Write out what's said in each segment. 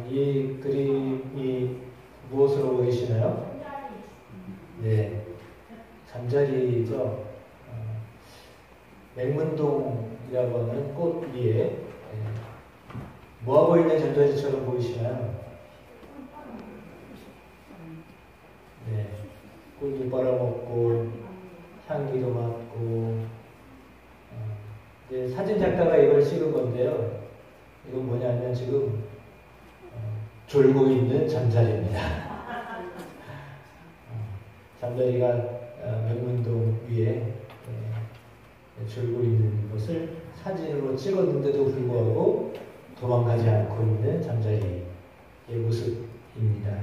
이 그림이 무엇으로 보이시나요? 네, 잠자리죠. 맹문동이라고 하는 꽃 위에 뭐하고 있는 잠자리처럼 보이시나요? 네, 꿀도 빨아먹고 향기도 맡고. 사진 작가가 이걸 찍은 건데요. 이건 뭐냐면 지금 졸고 있는 잠자리입니다. 잠자리가 맹문동 위에 졸고 있는 것을 사진으로 찍었는데도 불구하고 도망가지 않고 있는 잠자리의 모습입니다.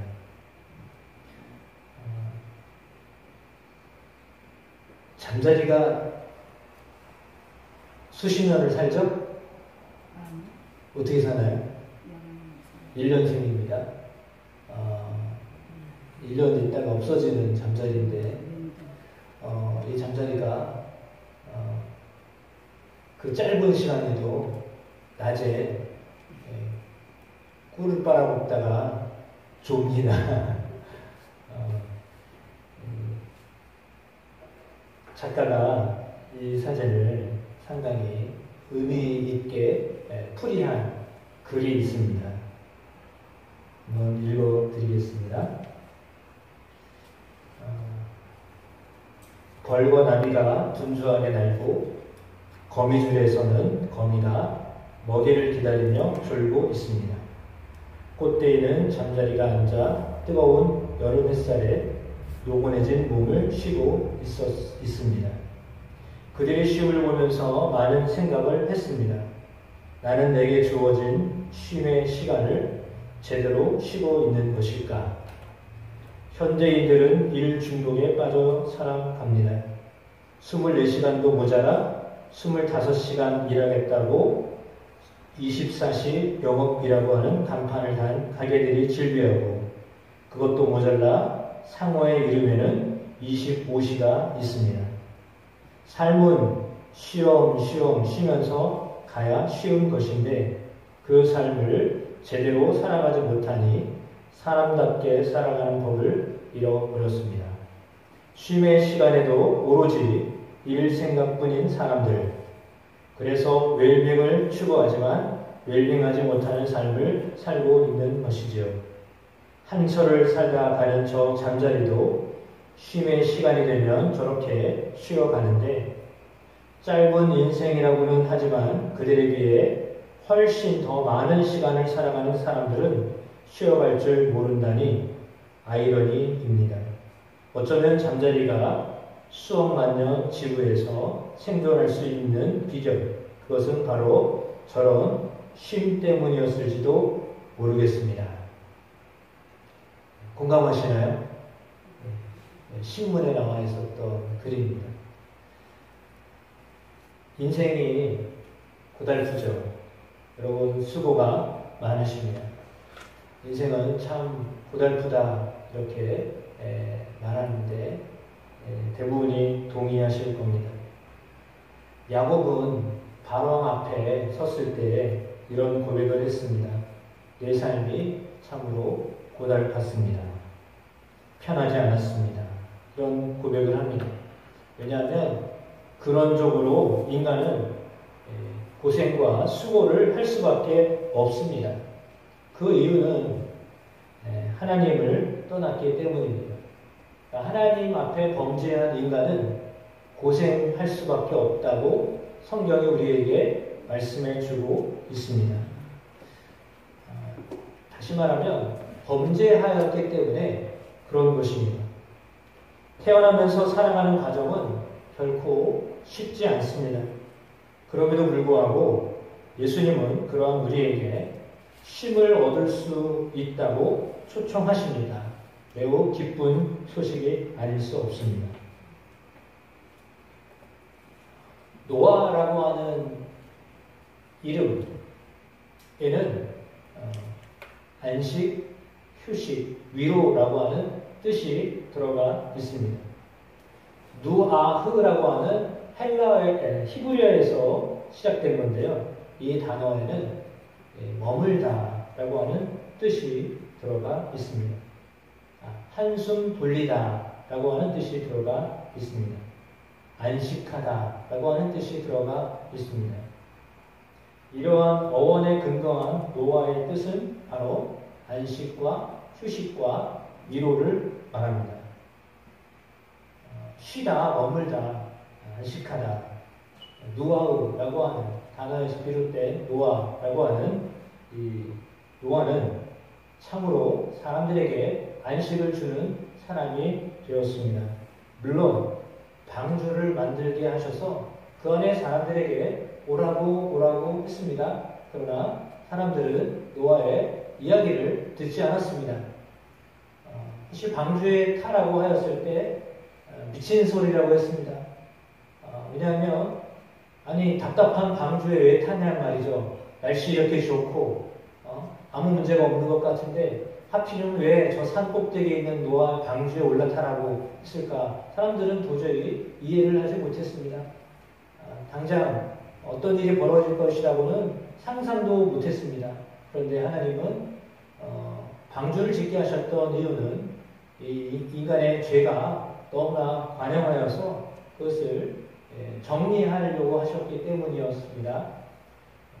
잠자리가 수십 년을 살죠? 어떻게 사나요? 1년생입니다. 1년 있다가 없어지는 잠자리인데 이 잠자리가 그 짧은 시간에도 낮에 꿀을 빨아먹다가 좀비나 작가가 이 사진을 상당히 의미 있게 풀이한 글이 있습니다. 한번 읽어드리겠습니다. 벌과 나비가 둔주 안에 날고 거미줄에서는 거미가 먹이를 기다리며 졸고 있습니다. 꽃대에는 잠자리가 앉아 뜨거운 여름 햇살에 노곤해진 몸을 쉬고 있습니다. 그들의 쉼을 보면서 많은 생각을 했습니다. 나는 내게 주어진 쉼의 시간을 제대로 쉬고 있는 것일까? 현대인들은 일 중독에 빠져 살아갑니다. 24시간도 모자라 25시간 일하겠다고 24시 영업이라고 하는 간판을 단 가게들이 질비하고, 그것도 모자라 상호의 이름에는 25시가 있습니다. 삶은 쉬엄쉬엄 쉬면서 가야 쉬운 것인데 그 삶을 제대로 살아가지 못하니 사람답게 살아가는 법을 잃어버렸습니다. 쉼의 시간에도 오로지 일 생각뿐인 사람들, 그래서 웰빙을 추구하지만 웰빙하지 못하는 삶을 살고 있는 것이지요. 한철을 살다 가는 저 잠자리도 쉼의 시간이 되면 저렇게 쉬어가는데, 짧은 인생이라고는 하지만 그들에 비해 훨씬 더 많은 시간을 살아가는 사람들은 쉬어갈 줄 모른다니 아이러니입니다. 어쩌면 잠자리가 수억만 년 지구에서 생존할 수 있는 비결, 그것은 바로 저런 쉼 때문이었을지도 모르겠습니다. 공감하시나요? 신문에 나와 있었던 글입니다. 인생이 고달프죠. 여러분 수고가 많으십니다. 인생은 참 고달프다 이렇게 말하는데 대부분이 동의하실 겁니다. 야곱은 바로왕 앞에 섰을 때 이런 고백을 했습니다. 내 삶이 참으로 고달팠습니다. 편하지 않았습니다. 이런 고백을 합니다. 왜냐하면 근원적으로 인간은 고생과 수고를 할 수밖에 없습니다. 그 이유는 하나님을 떠났기 때문입니다. 하나님 앞에 범죄한 인간은 고생할 수밖에 없다고 성경이 우리에게 말씀해 주고 있습니다. 다시 말하면 범죄하였기 때문에 그런 것입니다. 태어나면서 살아가는 과정은 결코 쉽지 않습니다. 그럼에도 불구하고 예수님은 그러한 우리에게 쉼을 얻을 수 있다고 초청하십니다. 매우 기쁜 소식이 아닐 수 없습니다. 노아라고 하는 이름에는 안식, 휴식, 위로라고 하는 뜻이 들어가 있습니다. 누아흐라고 하는 히브리어에서 시작된 건데요. 이 단어에는 머물다 라고 하는 뜻이 들어가 있습니다. 한숨 돌리다 라고 하는 뜻이 들어가 있습니다. 안식하다 라고 하는 뜻이 들어가 있습니다. 이러한 어원에 근거한 노아의 뜻은 바로 안식과 휴식과 위로를 말합니다. 쉬다, 머물다, 안식하다, 노아우라고 하는 단어에서 비롯된 노아라고 하는 이 노아는 참으로 사람들에게 안식을 주는 사람이 되었습니다. 물론 방주를 만들게 하셔서 그 안에 사람들에게 오라고 했습니다. 그러나 사람들은 노아의 이야기를 듣지 않았습니다. 사실 방주에 타라고 하였을 때 미친 소리라고 했습니다. 왜냐하면 아니 답답한 방주에 왜 타냔 말이죠. 날씨 이렇게 좋고 아무 문제가 없는 것 같은데 하필이면 왜 저 산 꼭대기에 있는 노아 방주에 올라타라고 했을까? 사람들은 도저히 이해를 하지 못했습니다. 당장 어떤 일이 벌어질 것이라고는 상상도 못했습니다. 그런데 하나님은 방주를 짓게 하셨던 이유는 이 인간의 죄가 너무나 관영하여서 그것을 정리하려고 하셨기 때문이었습니다.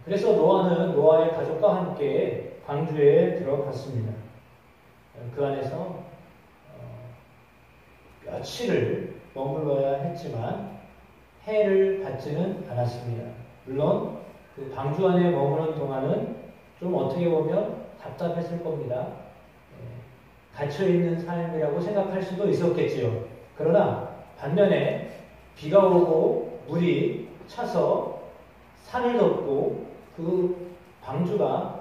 그래서 노아는 노아의 가족과 함께 방주에 들어갔습니다. 그 안에서 며칠을 머물러야 했지만 해를 받지는 않았습니다. 물론 그 방주 안에 머무는 동안은 좀 어떻게 보면 답답했을 겁니다. 갇혀있는 삶이라고 생각할 수도 있었겠지요. 그러나 반면에 비가 오고 물이 차서 산을 덮고 그 방주가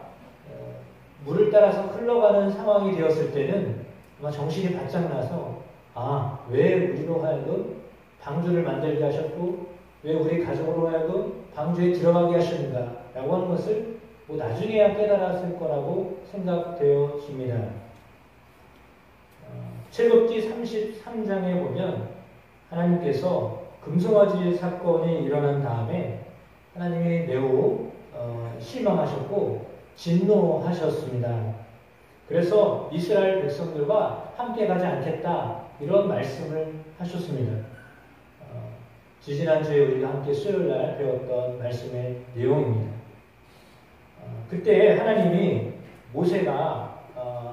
물을 따라서 흘러가는 상황이 되었을 때는 아마 정신이 바짝 나서 왜 우리로 하여금 방주를 만들게 하셨고 왜 우리 가족으로 하여금 방주에 들어가게 하셨는가 라고 하는 것을 나중에야 깨달았을 거라고 생각되어집니다. 출애굽기 33장에 보면 하나님께서 금송아지 사건이 일어난 다음에 하나님이 매우 실망하셨고 진노하셨습니다. 그래서 이스라엘 백성들과 함께 가지 않겠다 이런 말씀을 하셨습니다. 지지난주에 우리가 함께 수요일날 배웠던 말씀의 내용입니다. 그때 하나님이 모세가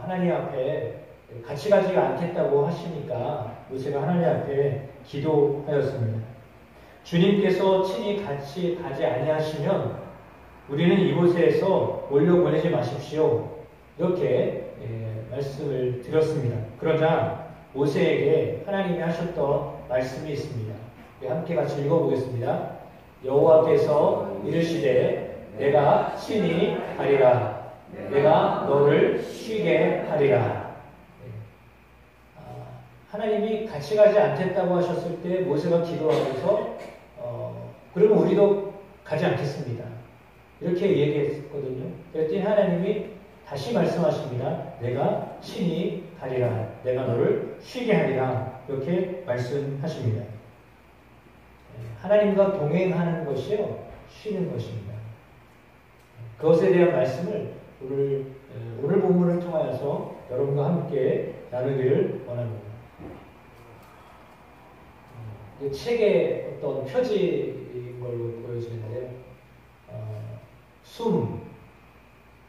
하나님 앞에 같이 가지가 않겠다고 하시니까 모세가 하나님 앞에 기도하였습니다. 주님께서 친히 같이 가지 아니하시면 우리는 이곳에서 올려보내지 마십시오. 이렇게 말씀을 드렸습니다. 그러자 모세에게 하나님이 하셨던 말씀이 있습니다. 함께 같이 읽어보겠습니다. 여호와께서 이르시되 내가 친히 가리라. 내가 너를 쉬게 하리라. 하나님이 같이 가지 않겠다고 하셨을 때 모세가 기도하면서 그러면 우리도 가지 않겠습니다. 이렇게 얘기했거든요. 그랬더니 하나님이 다시 말씀하십니다. 내가 친히 가리라. 내가 너를 쉬게 하리라. 이렇게 말씀하십니다. 하나님과 동행하는 것이요, 쉬는 것입니다. 그것에 대한 말씀을 오늘 본문을 통하여서 여러분과 함께 나누기를 원합니다. 책의 어떤 표지인 걸로 보여지는데요.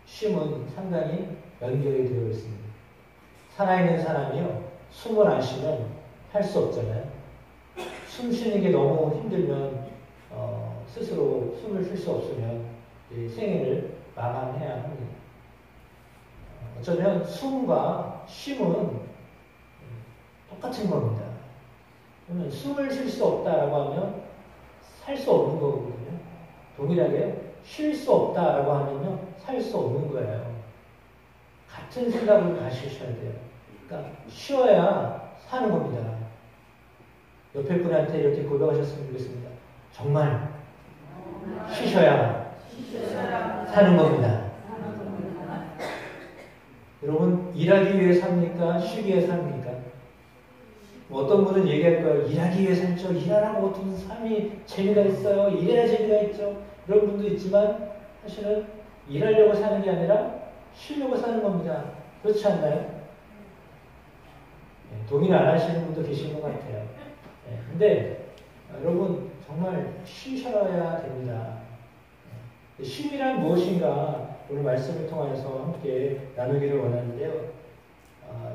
쉼은 상당히 연결이 되어 있습니다. 살아있는 사람이요, 숨을 안 쉬면 할 수 없잖아요. 숨 쉬는 게 너무 힘들면 스스로 숨을 쉴 수 없으면 생애를 마감해야 합니다. 어쩌면 숨과 쉼은 똑같은 겁니다. 그러면 숨을 쉴 수 없다라고 하면 살 수 없는 거거든요. 동일하게 쉴 수 없다라고 하면요, 살 수 없는 거예요. 같은 생각을 가지셔야 돼요. 그러니까 쉬어야 사는 겁니다. 옆에 분한테 이렇게 고백하셨으면 좋겠습니다. 정말 쉬셔야 사는 겁니다. 여러분, 일하기 위해 삽니까? 쉬기 위해 삽니까? 어떤 분은 얘기할 거예요. 일하기 위해 살죠. 일하라고 어떤 삶이 재미가 있어요. 일해야 재미가 있죠. 이런 분도 있지만 사실은 일하려고 사는 게 아니라 쉬려고 사는 겁니다. 그렇지 않나요? 동의를 안 하시는 분도 계신 것 같아요. 근데 여러분 정말 쉬셔야 됩니다. 쉼이란 무엇인가 오늘 말씀을 통해서 함께 나누기를 원하는데요.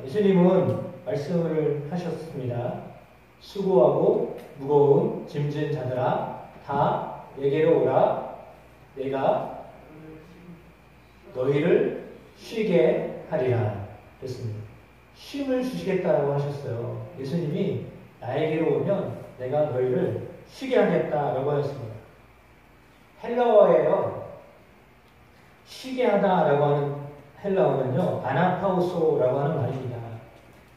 예수님은 말씀을 하셨습니다. 수고하고 무거운 짐진 자들아 다 내게로 오라. 내가 너희를 쉬게 하리라. 그랬습니다. 쉼을 주시겠다라고 하셨어요. 예수님이 나에게로 오면 내가 너희를 쉬게 하겠다라고 하셨습니다. 헬라어예요. 쉬게 하다라고 하는 헬라어는요, 아나파우소라고 하는 말입니다.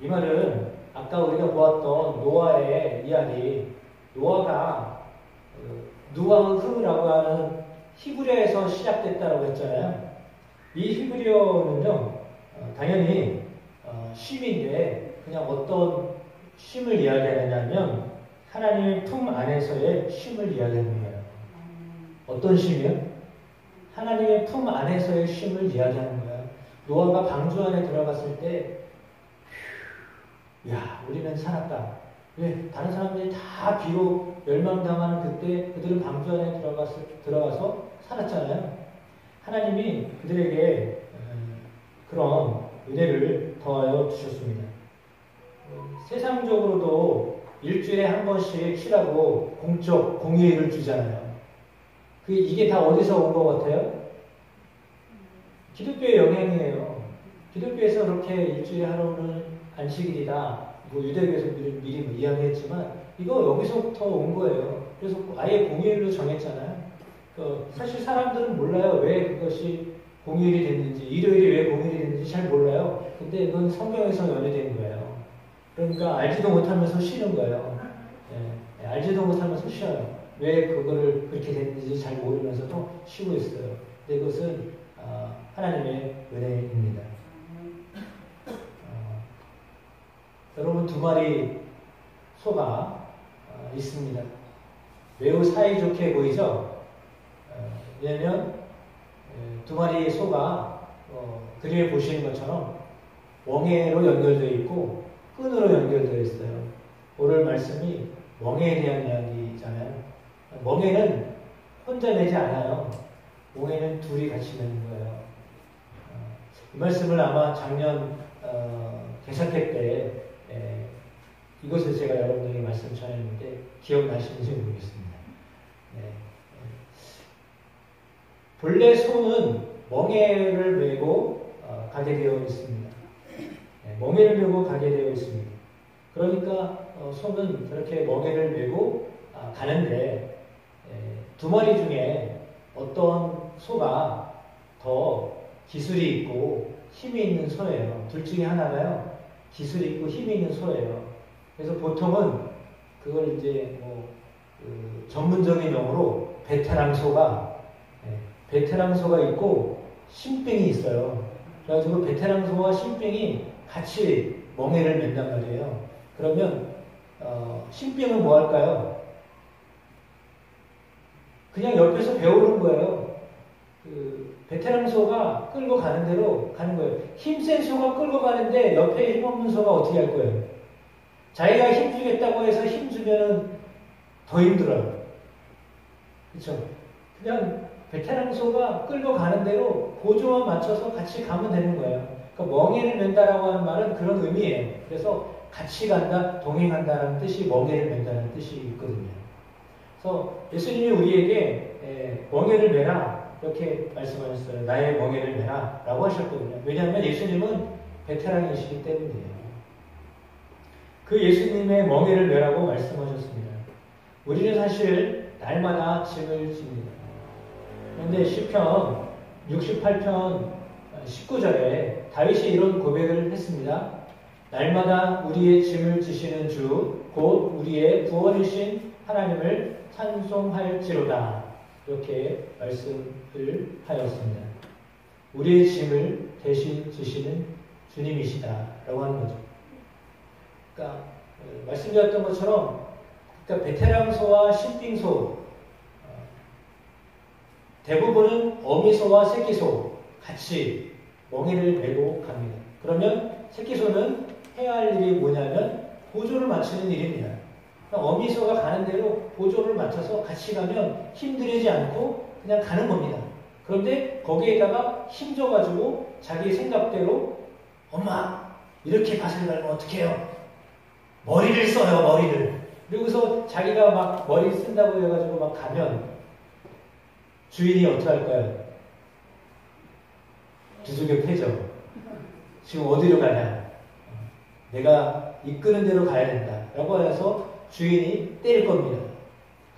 이 말은 아까 우리가 보았던 노아의 이야기, 노아가 누아흐라고 하는 히브리어에서 시작됐다라고 했잖아요. 이 히브리어는요, 당연히 쉼인데 그냥 어떤 쉼을 이야기하느냐면 하나님의 품 안에서의 쉼을 이야기하는 거예요. 어떤 쉼이요? 하나님의 품 안에서의 쉼을 이야기하는 거예요. 노아가 방주 안에 들어갔을 때 야, 우리는 살았다. 왜? 다른 사람들이 다 비로 멸망당하는 그때 그들은 방주 안에 들어가서 살았잖아요. 하나님이 그들에게 그런 은혜를 더하여 주셨습니다. 세상적으로도 일주일에 한 번씩 쉬라고 공휴일을 주잖아요. 이게 다 어디서 온 것 같아요? 기독교의 영향이에요. 기독교에서 그렇게 일주일에 하루는 안식일이다. 유대교에서 미리 이야기했지만 이거 여기서부터 온 거예요. 그래서 아예 공휴일로 정했잖아요. 사실 사람들은 몰라요. 왜 그것이 공휴일이 됐는지, 일요일이 왜 공휴일이 됐는지 잘 몰라요. 근데 이건 성경에서 연유된 거예요. 그러니까 알지도 못하면서 쉬는 거예요. 알지도 못하면서 쉬어요. 왜 그거를 그렇게 됐는지 잘 모르면서도 쉬고 있어요. 근데 그것은 하나님의 은혜입니다. 여러분 2마리 소가 있습니다. 매우 사이좋게 보이죠? 왜냐하면 2마리 소가 그림에 보시는 것처럼 멍에로 연결되어 있고 끈으로 연결되어 있어요. 오늘 말씀이 멍에에 대한 이야기잖아요. 멍에는 혼자 내지 않아요. 멍에는 둘이 같이 내는 거예요. 이 말씀을 아마 작년 개사회 때 이것을 제가 여러분에게 말씀 전했는데 기억나시는지 모르겠습니다. 본래 소는 멍에를 메고 가게 되어 있습니다. 멍에를 메고 가게 되어 있습니다. 그러니까 소는 저렇게 멍에를 메고 가는데 2마리 중에 어떤 소가 더 기술이 있고 힘이 있는 소예요. 둘 중에 하나가요. 기술이 있고 힘이 있는 소예요. 그래서 보통은 그걸 이제 전문적인 용어로 베테랑 소가 있고 신병이 있어요. 그래가지고 베테랑 소와 신병이 같이 멍에를 맨단 말이에요. 그러면 신병은 뭐 할까요? 그냥 옆에서 배우는 거예요. 베테랑 소가 끌고 가는 대로 가는 거예요. 힘센 소가 끌고 가는데 옆에 힘없는 소가 어떻게 할 거예요? 자기가 힘주겠다고 해서 힘주면 더 힘들어요. 그렇죠? 그냥 베테랑 소가 끌고 가는 대로 보조만 맞춰서 같이 가면 되는 거예요. 그러니까 멍에를 맨다라고 하는 말은 그런 의미예요. 그래서 같이 간다, 동행한다는 뜻이 멍에를 맨다는 뜻이 있거든요. 그래서 예수님이 우리에게 멍에를 매라 이렇게 말씀하셨어요. 나의 멍에를 매라 라고 하셨거든요. 왜냐하면 예수님은 베테랑이시기 때문이에요. 그 예수님의 멍에를 매라고 말씀하셨습니다. 우리는 사실 날마다 짐을 집니다. 그런데 시편 68편 19절에 다윗이 이런 고백을 했습니다. 날마다 우리의 짐을 지시는 주, 곧 우리의 구원이신 하나님을 찬송할지로다. 이렇게 말씀을 하였습니다. 우리의 짐을 대신 지시는 주님이시다. 라고 하는 거죠. 그러니까 말씀드렸던 것처럼 그러니까 베테랑소와 신빙소 대부분은 어미소와 새끼소 같이 멍에를 메고 갑니다. 그러면 새끼소는 해야 할 일이 뭐냐면 보조를 맞추는 일입니다. 그러니까 어미소가 가는 대로 보조를 맞춰서 같이 가면 힘들이지 않고 그냥 가는 겁니다. 그런데 거기에다가 힘줘가지고 자기 생각대로 엄마 이렇게 밭을 갈면 어떡해요? 머리를 써요, 머리를. 그리고서 자기가 막 머리 쓴다고 해가지고 막 가면 주인이 어떻게 할까요? 두들겨 패죠. 지금 어디로 가냐? 내가 이끄는 대로 가야 된다. 라고 해서 주인이 때릴 겁니다.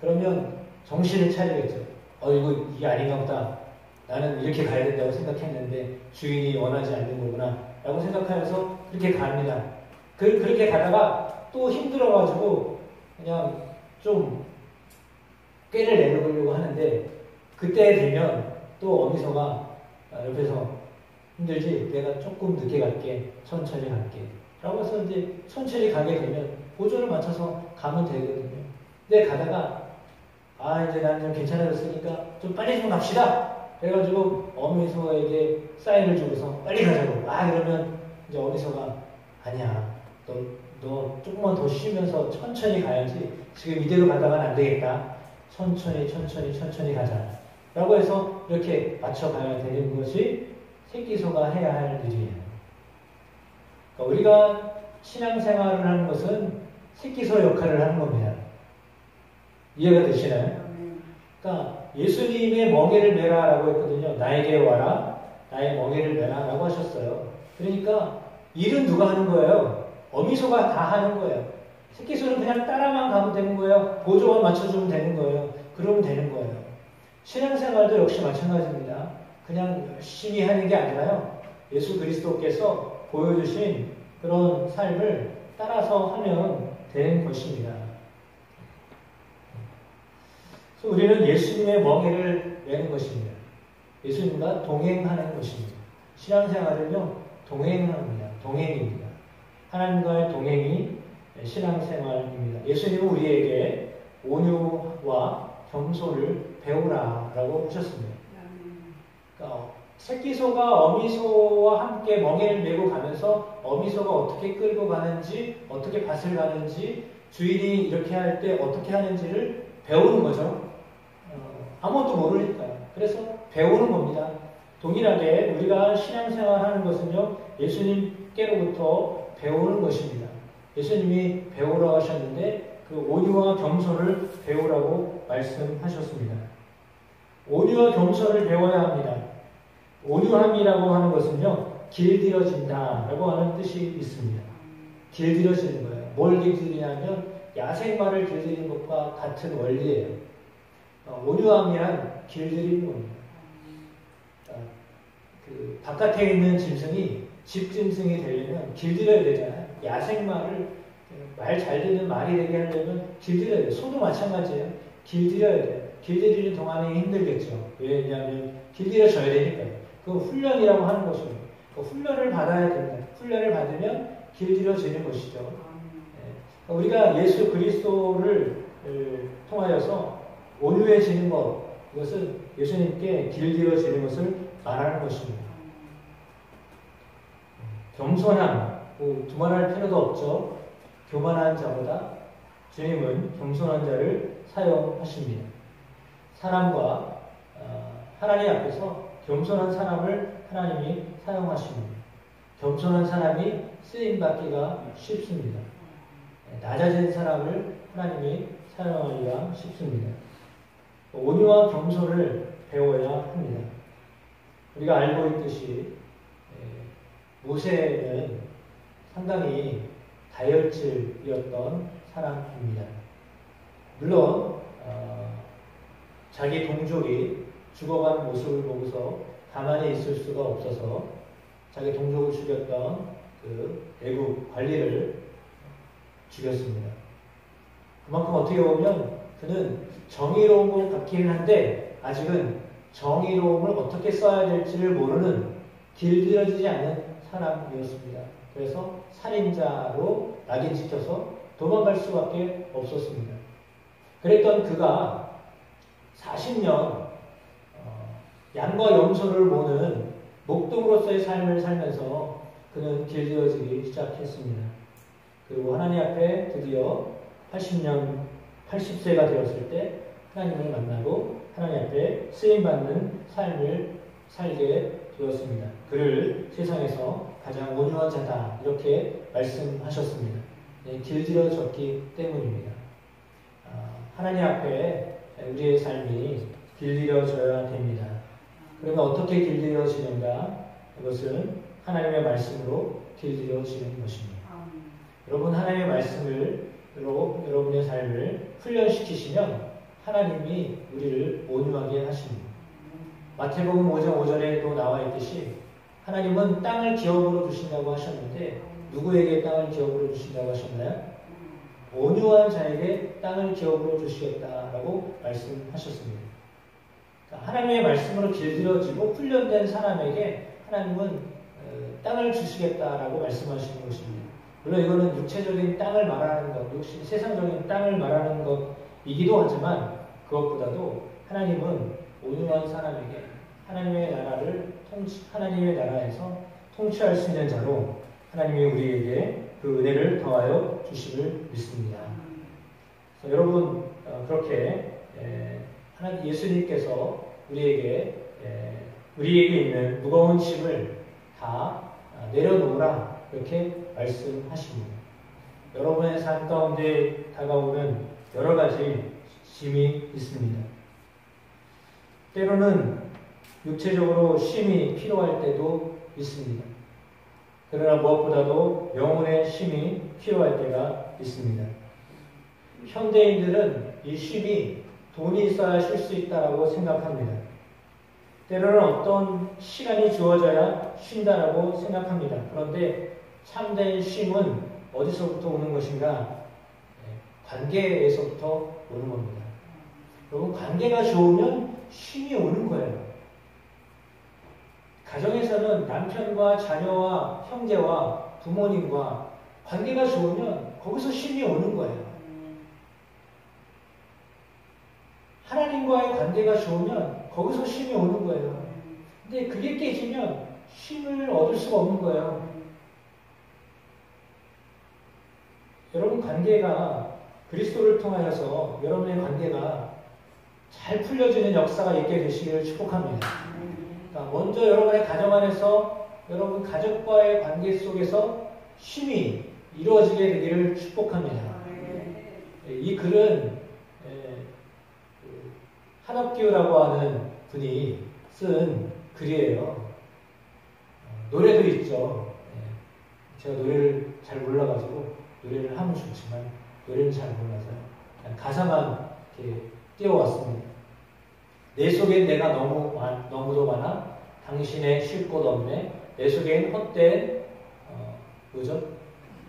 그러면 정신을 차리겠죠. 이게 아닌가 보다. 나는 이렇게 가야 된다고 생각했는데 주인이 원하지 않는 거구나. 라고 생각하면서 그렇게 갑니다. 그렇게 가다가 또 힘들어가지고 그냥 좀 꾀를 내려보려고 하는데 그때 되면 또 어미소가 옆에서 힘들지? 내가 조금 늦게 갈게. 천천히 갈게. 라고 해서 이제 천천히 가게 되면 보조를 맞춰서 가면 되거든요. 근데 가다가 이제 난 좀 괜찮아졌으니까 좀 빨리 좀 갑시다. 그래가지고 어미소에게 사인을 주고서 빨리 가자고. 그러면 이제 어미소가 아니야. 너 조금만 더 쉬면서 천천히 가야지. 지금 이대로 가다가는 안 되겠다. 천천히 가자. 라고 해서 이렇게 맞춰가야 되는 것이 새끼소가 해야 할 일이에요. 그러니까 우리가 신앙생활을 하는 것은 새끼소 역할을 하는 겁니다. 이해가 되시나요? 그러니까 예수님의 멍에를 메라 라고 했거든요. 나에게 와라. 나의 멍에를 메라 라고 하셨어요. 그러니까 일은 누가 하는 거예요? 어미소가 다 하는 거예요. 새끼소는 그냥 따라만 가면 되는 거예요. 보조만 맞춰주면 되는 거예요. 그러면 되는 거예요. 신앙생활도 역시 마찬가지입니다. 그냥 열심히 하는 게 아니라요. 예수 그리스도께서 보여주신 그런 삶을 따라서 하면 되는 것입니다. 그래서 우리는 예수님의 멍에를 메는 것입니다. 예수님과 동행하는 것입니다. 신앙생활은요, 동행합니다. 동행입니다. 하나님과의 동행이 신앙생활입니다. 예수님은 우리에게 온유와 겸손을 배우라라고 하셨습니다. 그러니까 새끼소가 어미소와 함께 멍에를 메고 가면서 어미소가 어떻게 끌고 가는지, 어떻게 밭을 가는지, 주인이 이렇게 할 때 어떻게 하는지를 배우는 거죠. 아무것도 모르니까요. 그래서 배우는 겁니다. 동일하게 우리가 신앙생활 하는 것은요, 예수님께로부터 배우는 것입니다. 예수님이 배우라고 하셨는데 그 온유와 겸손을 배우라고 말씀하셨습니다. 온유와 겸손을 배워야 합니다. 온유함이라고 하는 것은요, 길들여진다라고 하는 뜻이 있습니다. 길들여지는 거예요. 뭘 길들이냐면 야생마를 길들이는 것과 같은 원리예요. 온유함이란 길들이는 겁니다. 그 바깥에 있는 짐승이 집 짐승이 되려면 길들여야 되잖아요. 야생마를 말 잘 듣는 말이 되게 하려면 길들여야 돼요. 소도 마찬가지예요. 길들여야 돼요. 길들이는 동안에 힘들겠죠. 왜냐하면 길들여져야 되니까요. 그 훈련이라고 하는 것입니다. 그 훈련을 받아야 됩니다. 훈련을 받으면 길들여지는 것이죠. 네. 우리가 예수 그리스도를 통하여서 온유해지는 것, 이것은 예수님께 길들여지는 것을 말하는 것입니다. 겸손함, 두말할 필요도 없죠. 교만한 자보다 주님은 겸손한 자를 사용하십니다. 사람과 하나님 앞에서 겸손한 사람을 하나님이 사용하십니다. 겸손한 사람이 쓰임받기가 쉽습니다. 낮아진 사람을 하나님이 사용하기가 쉽습니다. 온유와 겸손을 배워야 합니다. 우리가 알고 있듯이 모세는 상당히 다혈질이었던 사람입니다. 물론 자기 동족이 죽어가는 모습을 보고서 가만히 있을 수가 없어서 자기 동족을 죽였던 그 애국 관리를 죽였습니다. 그만큼 어떻게 보면 그는 정의로운 것 같기는 한데 아직은 정의로움을 어떻게 써야 될지를 모르는 길들여지지 않는 사람이었습니다. 그래서 살인자로 낙인시켜서 도망갈 수밖에 없었습니다. 그랬던 그가 40년 양과 염소를 모는 목동으로서의 삶을 살면서 그는 길들여지기 시작했습니다. 그리고 하나님 앞에 드디어 80세가 되었을 때 하나님을 만나고 하나님 앞에 쓰임받는 삶을 살게 되었습니다. 그를 세상에서 가장 온유한 자다 이렇게 말씀하셨습니다. 네, 길들여졌기 때문입니다. 하나님 앞에 우리의 삶이 길들여져야 됩니다. 그러면 어떻게 길들여지는가? 그것은 하나님의 말씀으로 길들여지는 것입니다. 여러분 하나님의 말씀으로 여러분의 삶을 훈련시키시면 하나님이 우리를 온유하게 하십니다. 마태복음 5장 5절에도 나와 있듯이 하나님은 땅을 기업으로 주신다고 하셨는데 누구에게 땅을 기업으로 주신다고 하셨나요? 온유한 자에게 땅을 기업으로 주시겠다라고 말씀하셨습니다. 그러니까 하나님의 말씀으로 길들여지고 훈련된 사람에게 하나님은 땅을 주시겠다라고 말씀하시는 것입니다. 물론 이거는 육체적인 땅을 말하는 것, 세상적인 땅을 말하는 것이기도 하지만 그것보다도 하나님은 온유한 사람에게 하나님의 나라에서 통치할 수 있는 자로 하나님이 우리에게 그 은혜를 더하여 주심을 믿습니다. 여러분 그렇게 예수님께서 우리에게 있는 무거운 짐을 다 내려놓으라 이렇게 말씀하십니다. 여러분의 삶 가운데 다가오는 여러 가지 짐이 있습니다. 때로는 육체적으로 쉼이 필요할 때도 있습니다. 그러나 무엇보다도 영혼의 쉼이 필요할 때가 있습니다. 현대인들은 이 쉼이 돈이 있어야 쉴 수 있다고 생각합니다. 때로는 어떤 시간이 주어져야 쉰다라고 생각합니다. 그런데 참된 쉼은 어디서부터 오는 것인가? 관계에서부터 오는 겁니다. 여러분 관계가 좋으면 쉼이 오는 거예요. 가정에서는 남편과 자녀와 형제와 부모님과 관계가 좋으면 거기서 쉼이 오는 거예요. 하나님과의 관계가 좋으면 거기서 쉼이 오는 거예요. 근데 그게 깨지면 쉼을 얻을 수가 없는 거예요. 여러분 관계가 그리스도를 통하여서 여러분의 관계가 잘 풀려지는 역사가 있게 되시기를 축복합니다. 그러니까 먼저 여러분의 가정 안에서 여러분 가족과의 관계 속에서 쉼이 이루어지게 되기를 축복합니다. 이 글은 한옥기우라고 하는 분이 쓴 글이에요. 노래도 있죠. 제가 노래를 잘 몰라가지고 노래를 하면 좋지만 노래는 잘 몰라서요. 가사만 이렇게 띄워왔습니다. 내 속엔 내가 너무도 많아 당신의 쉴 곳 없네. 내 속엔 헛된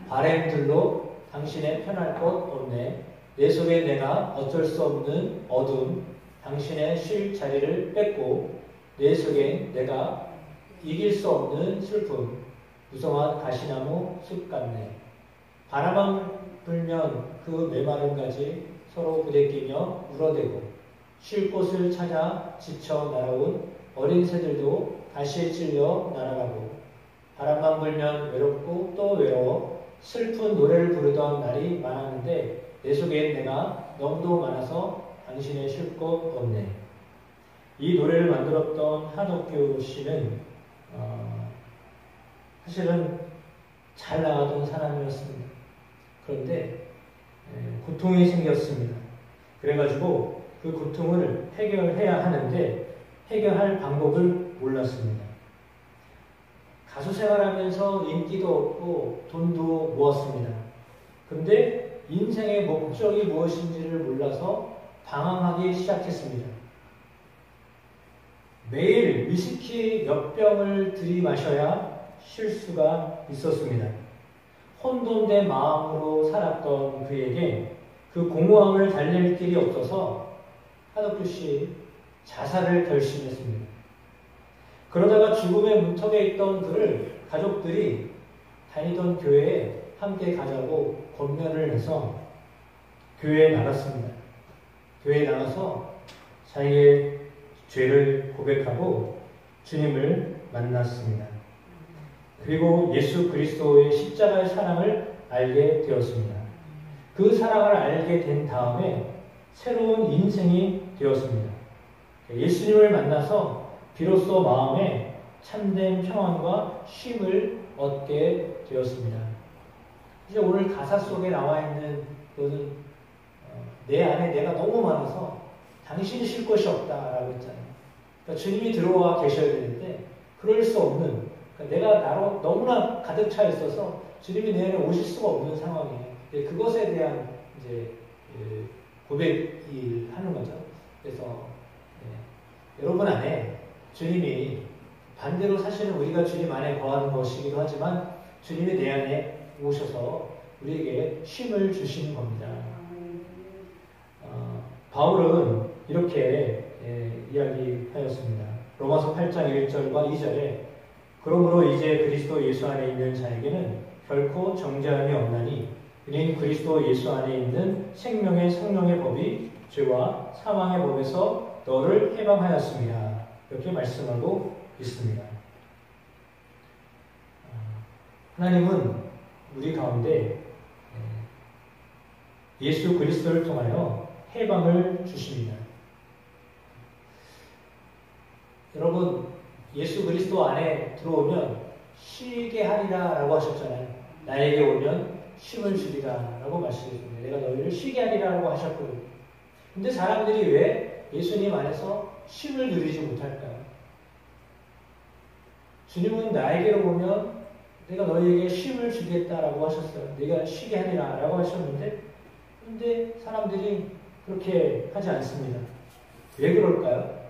바램들로 당신의 편할 곳 없네. 내 속에 내가 어쩔 수 없는 어둠 당신의 쉴 자리를 뺏고 내 속엔 내가 이길 수 없는 슬픔 무성한 가시나무 숲 같네. 바람만 불면 그 메마른 가지 서로 부대끼며 울어대고 쉴 곳을 찾아 지쳐 날아온 어린 새들도 다시 찔려 날아가고 바람만 불면 외롭고 또 외로워 슬픈 노래를 부르던 날이 많았는데 내 속엔 내가 너무도 많아서 당신의 쉴 곳 없네. 이 노래를 만들었던 한옥규 씨는 사실은 잘 나가던 사람이었습니다. 그런데 고통이 생겼습니다. 그래가지고 그 고통을 해결해야 하는데 해결할 방법을 몰랐습니다. 가수 생활하면서 인기도 얻고 돈도 모았습니다. 근데 인생의 목적이 무엇인지를 몰라서 방황하기 시작했습니다. 매일 위스키 몇 병을 들이마셔야 쉴 수가 있었습니다. 혼돈된 마음으로 살았던 그에게 그 공허함을 달랠 길이 없어서 한옥규 씨 자살을 결심했습니다. 그러다가 죽음의 문턱에 있던 그를 가족들이 다니던 교회에 함께 가자고 권면을 해서 교회에 나갔습니다. 교회에 나가서 자기의 죄를 고백하고 주님을 만났습니다. 그리고 예수 그리스도의 십자가의 사랑을 알게 되었습니다. 그 사랑을 알게 된 다음에 새로운 인생이 되었습니다. 예수님을 만나서 비로소 마음에 참된 평안과 쉼을 얻게 되었습니다. 이제 오늘 가사 속에 나와 있는 것은 내 안에 내가 너무 많아서 당신이 쉴 곳이 없다라고 했잖아요. 그러니까 주님이 들어와 계셔야 되는데 그럴 수 없는, 그러니까 내가 나로 너무나 가득 차 있어서 주님이 내 안에 오실 수가 없는 상황이에요. 그것에 대한 이제 고백을 하는 거죠. 그래서 여러분 안에 주님이 반대로 사실은 우리가 주님 안에 거하는 것이기도 하지만 주님이 내 안에 오셔서 우리에게 쉼을 주시는 겁니다. 바울은 이렇게 이야기하였습니다. 로마서 8장 1절과 2절에 그러므로 이제 그리스도 예수 안에 있는 자에게는 결코 정죄함이 없나니 이는 그리스도 예수 안에 있는 생명의 성령의 법이 죄와 사망의 법에서 너를 해방하였습니다. 이렇게 말씀하고 있습니다. 하나님은 우리 가운데 예수 그리스도를 통하여 해방을 주십니다. 여러분, 예수 그리스도 안에 들어오면 쉬게 하리라 라고 하셨잖아요. 나에게 오면 쉼을 주리라 라고 말씀했습니다. 내가 너희를 쉬게 하리라 라고 하셨거든요. 근데 사람들이 왜 예수님 안에서 쉼을 누리지 못할까요? 주님은 나에게로 오면 내가 너희에게 쉼을 주겠다라고 하셨어요. 내가 쉬게 하리라 라고 하셨는데, 근데 사람들이 그렇게 하지 않습니다. 왜 그럴까요?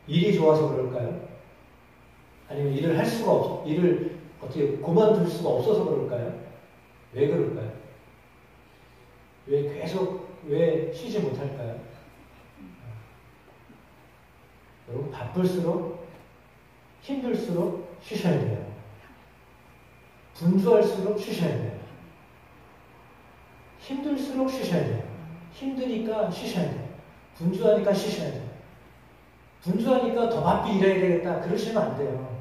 일이 좋아서 그럴까요? 아니면 일을 할 수가 일을 어떻게 그만둘 수가 없어서 그럴까요? 왜 그럴까요? 왜 쉬지 못할까요? 여러분, 바쁠수록, 힘들수록 쉬셔야 돼요. 분주할수록 쉬셔야 돼요. 힘들수록 쉬셔야 돼요. 힘드니까 쉬셔야 돼요. 분주하니까 쉬셔야 돼요. 분주하니까 더 바삐 일해야 되겠다. 그러시면 안 돼요.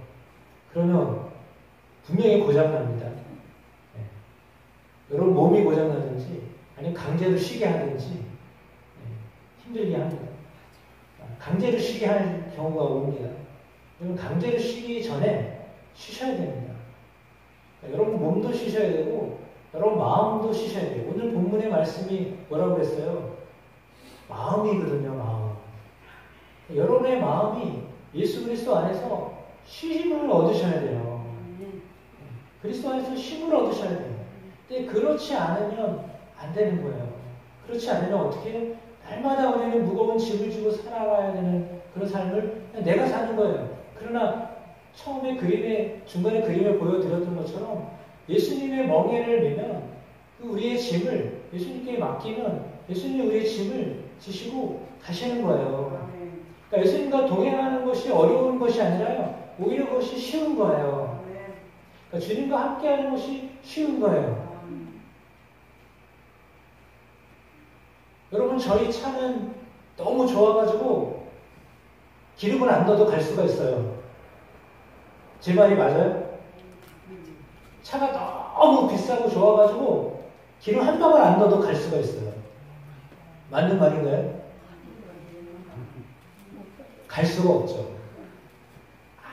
그러면 분명히 고장납니다. 네. 여러분 몸이 고장나든지 아니면 강제로 쉬게 하든지 힘들게 합니다. 강제로 쉬게 하는 경우가 옵니다. 여러분 강제로 쉬기 전에 쉬셔야 됩니다. 여러분 몸도 쉬셔야 되고 여러분 마음도 쉬셔야 돼요. 오늘 본문의 말씀이 뭐라고 그랬어요? 마음이거든요. 마음. 여러분의 마음이 예수 그리스도 안에서 쉼을 얻으셔야 돼요. 그리스도 안에서 쉼을 얻으셔야 돼요. 근데 그렇지 않으면 안 되는 거예요. 그렇지 않으면 어떻게 해요? 날마다 우리는 무거운 짐을 지고 살아가야 되는 그런 삶을 그냥 내가 사는 거예요. 그러나 처음에 중간에 그림에 보여드렸던 것처럼 예수님의 멍에를 메면 그 우리의 짐을 예수님께 맡기면 예수님이 우리의 짐을 지시고 가시는 거예요. 그러니까 예수님과 동행하는 것이 어려운 것이 아니라요. 오히려 그것이 쉬운 거예요. 그러니까 주님과 함께하는 것이 쉬운 거예요. 여러분 저희 차는 너무 좋아가지고 기름을 안 넣어도 갈 수가 있어요. 제 말이 맞아요? 차가 너무 비싸고 좋아가지고 기름 한 방울 안 넣어도 갈 수가 있어요. 맞는 말인가요? 갈 수가 없죠.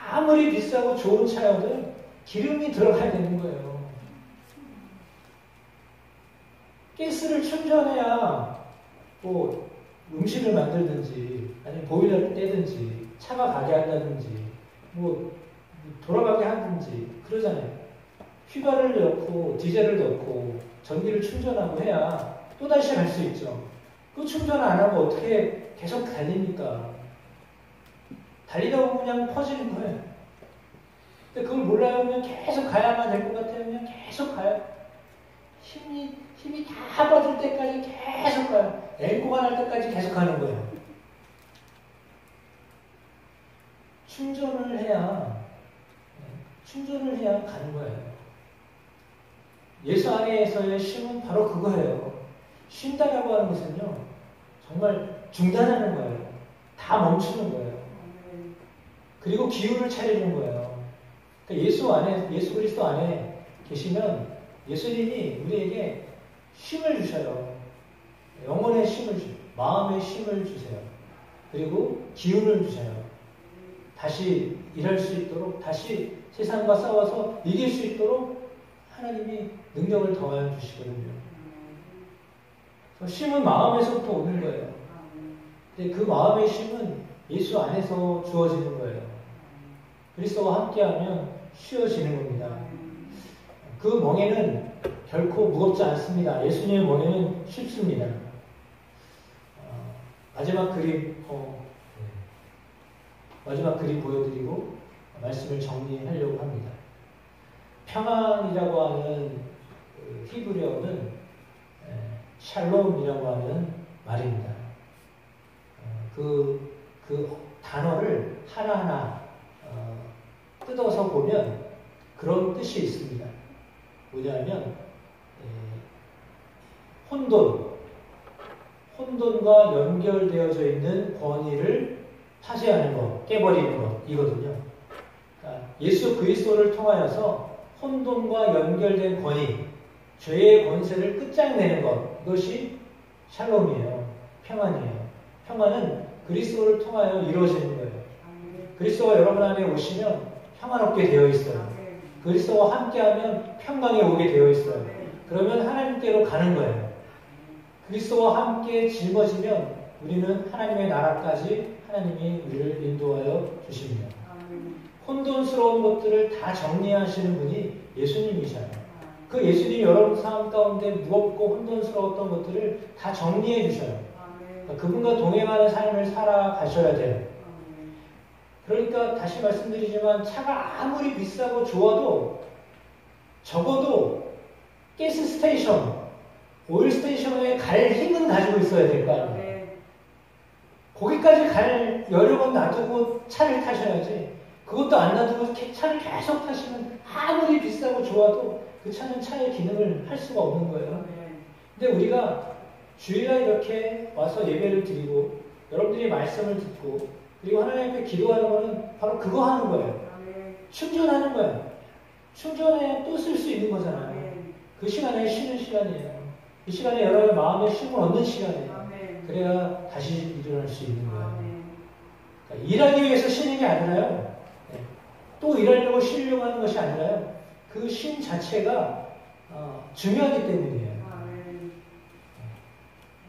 아무리 비싸고 좋은 차여도 기름이 들어가야 되는 거예요. 가스를 충전해야 뭐 음식을 만들든지 아니면 보일러를 떼든지 차가 가게 한다든지 뭐 돌아가게 하든지 그러잖아요. 휘발을 넣고 디젤을 넣고 전기를 충전하고 해야 또다시 갈 수 있죠. 그 충전 안 하고 어떻게 계속 달립니까? 달리다 보면 그냥 퍼지는 거예요. 근데 그걸 몰라요. 그냥 계속 가야만 될 것 같아요. 그냥 계속 가요. 힘이 다 빠질 때까지 계속 가요. 앵꼬가 날 때까지 계속 가는 거예요. 충전을 해야 가는 거예요. 예수 안에서의 쉼은 바로 그거예요. 쉰다라고 하는 것은요, 정말 중단하는 거예요. 다 멈추는 거예요. 그리고 기운을 차리는 거예요. 그러니까 예수 그리스도 안에 계시면 예수님이 우리에게 힘을 주셔요. 영혼의 힘을 주세요. 마음의 힘을 주세요. 그리고 기운을 주세요. 다시 일할 수 있도록, 다시 세상과 싸워서 이길 수 있도록 하나님이 능력을 더하여 주시거든요. 힘은 마음에서부터 오는 거예요. 근데 그 마음의 힘은 예수 안에서 주어지는 거예요. 그리스도와 함께하면 쉬어지는 겁니다. 그 멍에는 결코 무겁지 않습니다. 예수님의 멍에는 쉽습니다. 마지막 그림 보여드리고 말씀을 정리하려고 합니다. 평안이라고 하는 히브리어는 샬롬이라고 하는 말입니다. 그 단어를 하나하나 뜯어서 보면 그런 뜻이 있습니다. 뭐냐면 혼돈과 연결되어져 있는 권위를 파쇄하는 것, 깨버리는 것이거든요. 그러니까 예수 그리스도를 통하여서 혼돈과 연결된 권위, 죄의 권세를 끝장내는 것, 이것이 샬롬이에요. 평안이에요. 평안은 그리스도를 통하여 이루어지는 거예요. 그리스도가 여러분 안에 오시면 평안없게 되어 있어요. 그리스도와 함께하면 평강에 오게 되어 있어요. 그러면 하나님께로 가는 거예요. 그리스도와 함께 짊어지면 우리는 하나님의 나라까지 하나님이 우리를 인도하여 주십니다. 혼돈스러운 것들을 다 정리하시는 분이 예수님이잖아요. 그 예수님이 여러분 삶 가운데 무겁고 혼돈스러웠던 것들을 다 정리해 주셔요. 그러니까 그분과 동행하는 삶을 살아가셔야 돼요. 그러니까 다시 말씀드리지만 차가 아무리 비싸고 좋아도 적어도 가스 스테이션, 오일 스테이션에 갈 힘은 가지고 있어야 될 거 아니에요. 거기까지 갈 여력은 놔두고 차를 타셔야지. 그것도 안 놔두고 차를 계속 타시면 아무리 비싸고 좋아도 그 차는 차의 기능을 할 수가 없는 거예요. 근데 우리가 주일날 이렇게 와서 예배를 드리고 여러분들이 말씀을 듣고 그리고 하나님 앞에 기도하는 거는 바로 그거 하는 거예요. 충전하는 거예요. 충전에 또 쓸 수 있는 거잖아요. 그 시간에 쉬는 시간이에요. 그 시간에 여러분의 마음의 쉼을 얻는 시간이에요. 그래야 다시 일어날 수 있는 거예요. 그러니까 일하기 위해서 쉬는 게 아니라요. 또 일하려고 쉬려고 하는 것이 아니라요. 그 쉼 자체가 중요하기 때문이에요.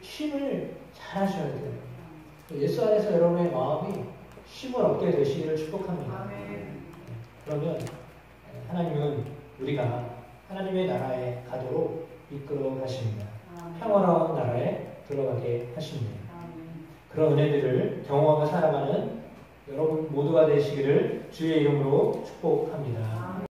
쉼을 잘 하셔야 돼요. 예수 안에서 여러분의 마음이 쉼을 얻게 되시기를 축복합니다. 그러면 하나님은 우리가 하나님의 나라에 가도록 이끌어 가십니다. 평화로운 나라에 들어가게 하십니다. 그런 은혜들을 경험하며 살아가는 여러분 모두가 되시기를 주의 이름으로 축복합니다.